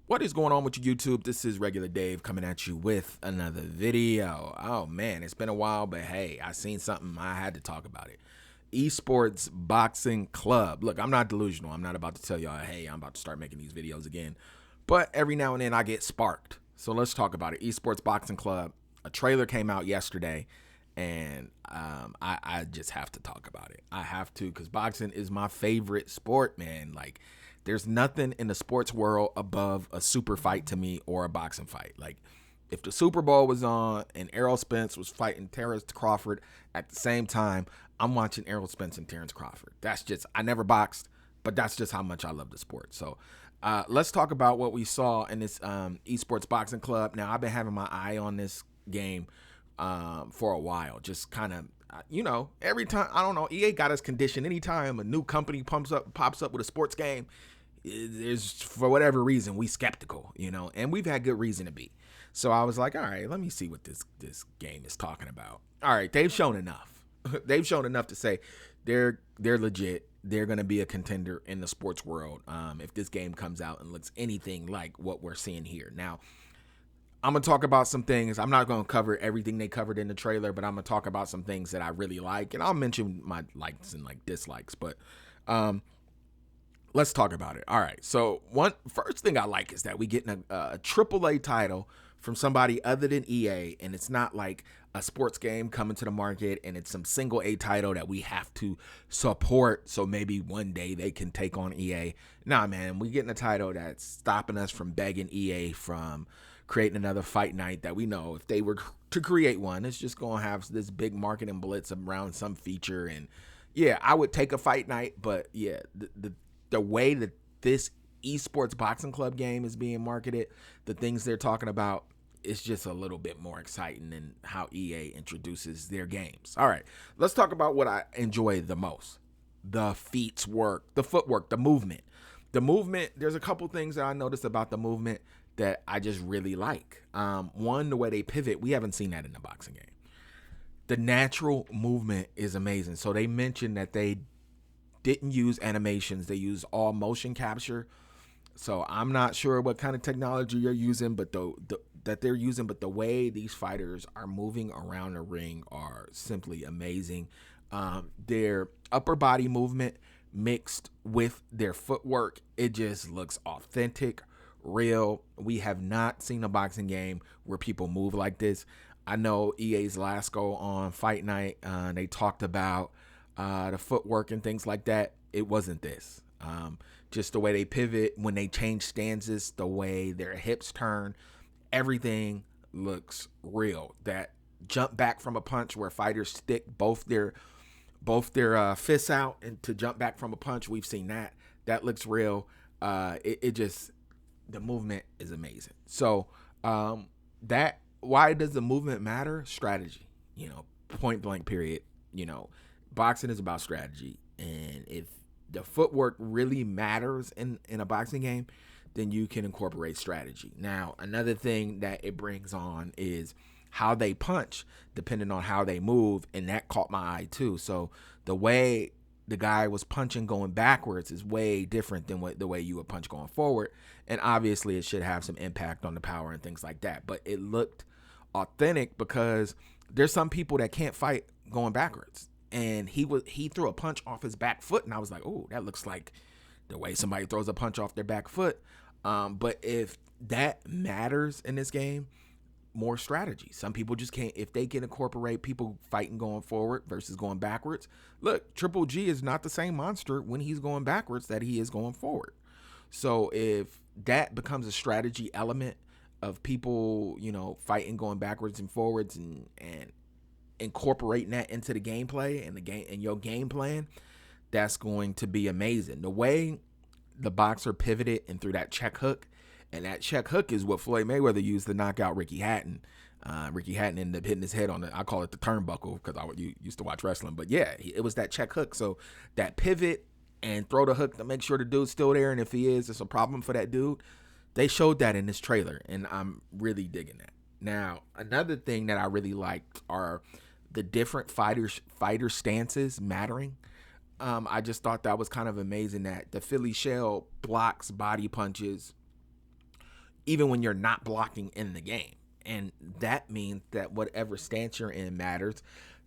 What is going on with you, YouTube? This is Regular Dave coming at you with another video. Oh man, it's been a while, but hey, I seen something. I had to talk about it. Esports Boxing Club. Look, I'm not delusional. I'm not about to tell y'all, hey, I'm about to start making these videos again. But every now and then I get sparked. So let's talk about it. Esports Boxing Club. A trailer came out yesterday, and I just have to talk about it. I have to, because boxing is my favorite sport, man. Like, there's nothing in the sports world above a super fight to me or a boxing fight. Like, if the Super Bowl was on and Errol Spence was fighting Terrence Crawford at the same time, I'm watching Errol Spence and Terrence Crawford. That's just, I never boxed, but that's just how much I love the sport. So let's talk about what we saw in this Esports Boxing Club. Now, I've been having my eye on this game for a while. Just kind of, every time, I don't know, EA got us conditioned. Anytime a new company pops up with a sports game, there's, for whatever reason, we skeptical, and we've had good reason to be. So I was like, all right, let me see what this game is talking about. All right, they've shown enough. They've shown enough to say they're legit. They're going to be a contender in the sports world if this game comes out and looks anything like what we're seeing here. Now, I'm going to talk about some things. I'm not going to cover everything they covered in the trailer, but I'm going to talk about some things that I really like, and I'll mention my likes and dislikes, but let's talk about it. All right. So first thing I like is that we getting a AAA title from somebody other than EA, and it's not like a sports game coming to the market and it's some single A title that we have to support so maybe one day they can take on EA. Nah, man, we getting a title that's stopping us from begging EA from creating another fight night that we know if they were to create one, it's just going to have this big marketing blitz around some feature. And yeah, I would take a fight night, but yeah, the way that this Esports Boxing Club game is being marketed, the things they're talking about, it's just a little bit more exciting than how EA introduces their games. All right, let's talk about what I enjoy the most. The feats work, the footwork, the movement. The movement, there's a couple things that I noticed about the movement that I just really like. One, the way they pivot, we haven't seen that in the boxing game. The natural movement is amazing. So they mentioned that they didn't use animations. They used all motion capture. So I'm not sure what kind of technology you're using, but that they're using, but the way these fighters are moving around the ring are simply amazing. Their upper body movement mixed with their footwork, it just looks authentic, real. We have not seen a boxing game where people move like this. I know EA's last go on Fight Night, they talked about the footwork and things like that. It wasn't this. Just the way they pivot, when they change stances, the way their hips turn, everything looks real. That jump back from a punch where fighters stick both their fists out and to jump back from a punch, we've seen that. That looks real. It just, the movement is amazing. So why does the movement matter? Strategy, point blank period. Boxing is about strategy, and if the footwork really matters in a boxing game, then you can incorporate strategy. Now, another thing that it brings on is how they punch, depending on how they move, and that caught my eye too. So the way the guy was punching going backwards is way different than the way you would punch going forward, and obviously it should have some impact on the power and things like that. But it looked authentic because there's some people that can't fight going backwards. And he threw a punch off his back foot, and I was like, oh, that looks like the way somebody throws a punch off their back foot. But if that matters in this game, more strategy. Some people just can't. If they can incorporate people fighting going forward versus going backwards, look, Triple G is not the same monster when he's going backwards that he is going forward. So if that becomes a strategy element of people, fighting going backwards and forwards and incorporating that into the gameplay and your game plan, that's going to be amazing. The way the boxer pivoted and threw that check hook, and that check hook is what Floyd Mayweather used to knock out Ricky Hatton. Ricky Hatton ended up hitting his head on I call it the turnbuckle because I used to watch wrestling. But yeah, it was that check hook. So that pivot and throw the hook to make sure the dude's still there, and if he is, it's a problem for that dude. They showed that in this trailer, and I'm really digging that. Now, another thing that I really liked are the different fighter stances mattering. I just thought that was kind of amazing that the Philly Shell blocks body punches even when you're not blocking in the game. And that means that whatever stance you're in matters.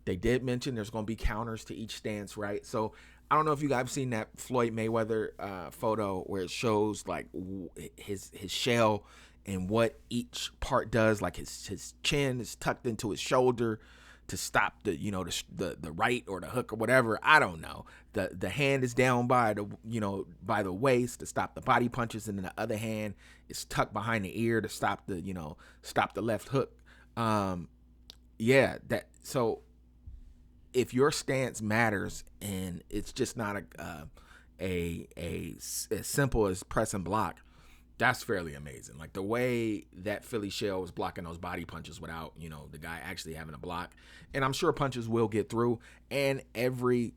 They did mention there's going to be counters to each stance, right? So I don't know if you guys have seen that Floyd Mayweather photo where it shows like his shell and what each part does. Like his chin is tucked into his shoulder to stop the right or the hook or whatever. I don't know. The hand is down by by the waist to stop the body punches, and then the other hand is tucked behind the ear to stop the left hook. So if your stance matters and it's just not as simple as press and block, that's fairly amazing. Like the way that Philly shell was blocking those body punches without, the guy actually having a block. And I'm sure punches will get through, and every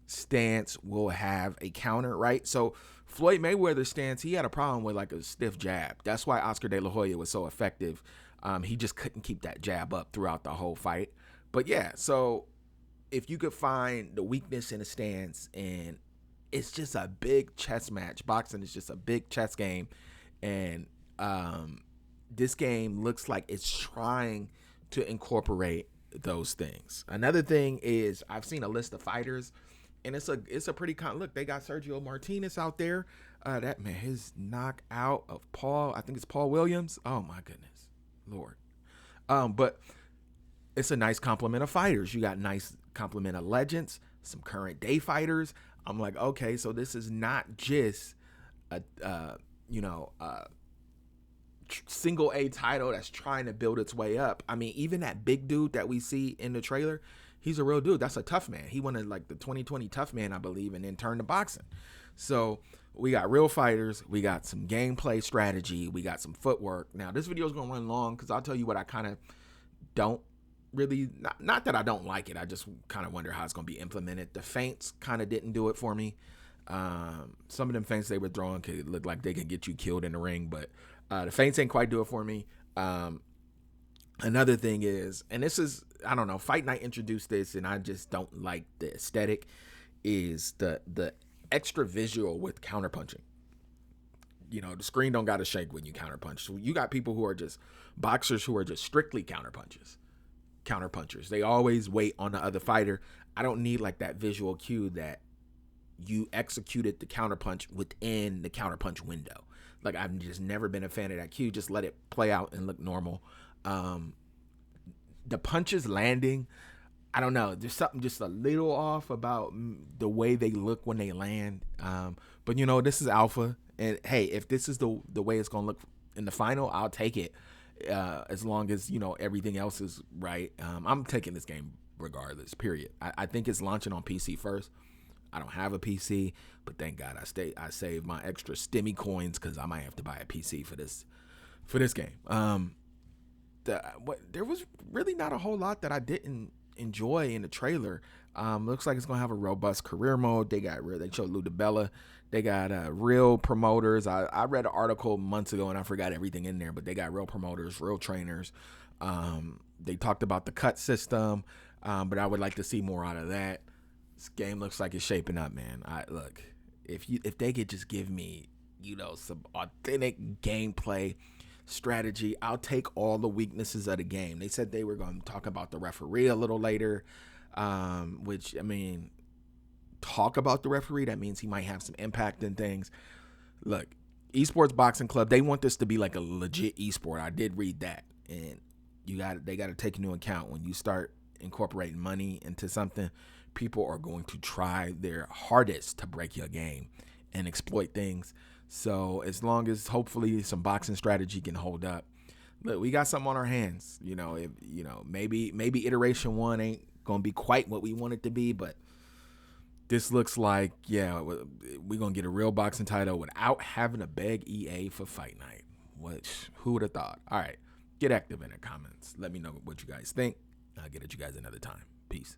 stance will have a counter, right? So Floyd Mayweather's stance, he had a problem with like a stiff jab. That's why Oscar De La Hoya was so effective. He just couldn't keep that jab up throughout the whole fight. But yeah, so if you could find the weakness in a stance, and it's just a big chess match. Boxing is just a big chess game. And this game looks like it's trying to incorporate those things. Another thing is I've seen a list of fighters, and it's a pretty look. They got Sergio Martinez out there. That man, his knockout of Paul, I think it's Paul Williams. Oh my goodness, Lord. But it's a nice complement of fighters. You got nice complement of legends, some current day fighters. I'm like, okay, so this is not just a single A title that's trying to build its way up. I mean, even that big dude that we see in the trailer, he's a real dude. That's a tough man. He won like the 2020 tough man, I believe, and then turned to boxing. So we got real fighters. We got some gameplay strategy. We got some footwork. Now, this video is going to run long because I'll tell you what I kind of don't really, not that I don't like it. I just kind of wonder how it's going to be implemented. The feints kind of didn't do it for me. Some of them feints they were throwing could look like they could get you killed in the ring, but the feints ain't quite do it for me. Another thing is, and this is, I don't know, Fight Night introduced this, and I just don't like the aesthetic, is the extra visual with counterpunching. The screen don't got to shake when you counterpunch. So you got people who are just boxers who are just strictly counterpunchers. They always wait on the other fighter. I don't need like that visual cue that you executed the counterpunch within the counterpunch window. Like, I've just never been a fan of that cue. Just let it play out and look normal. The punches landing, I don't know. There's something just a little off about the way they look when they land. But this is alpha, and hey, if this is the way it's gonna look in the final, I'll take it. As long as everything else is right. I'm taking this game regardless. Period. I think it's launching on PC first. I don't have a PC, but thank God I saved my extra stimmy coins because I might have to buy a PC for this game. There was really not a whole lot that I didn't enjoy in the trailer. Looks like it's gonna have a robust career mode. They showed Lou DiBella. They got real promoters. I read an article months ago and I forgot everything in there, but they got real promoters, real trainers. They talked about the cut system, but I would like to see more out of that. This game looks like it's shaping up, man. If they could just give me, some authentic gameplay strategy, I'll take all the weaknesses of the game. They said they were going to talk about the referee a little later, which, I mean, talk about the referee. That means he might have some impact in things. Look, Esports Boxing Club, they want this to be like a legit esport. I did read that, and they got to take into account when you start incorporating money into something, people are going to try their hardest to break your game and exploit things. So as long as hopefully some boxing strategy can hold up, look, we got something on our hands. Maybe iteration 1 ain't gonna be quite what we want it to be, but this looks like, yeah, we're gonna get a real boxing title without having to beg EA for Fight Night. Who would have thought? All right, get active in the comments. Let me know what you guys think. I'll get at you guys another time. Peace.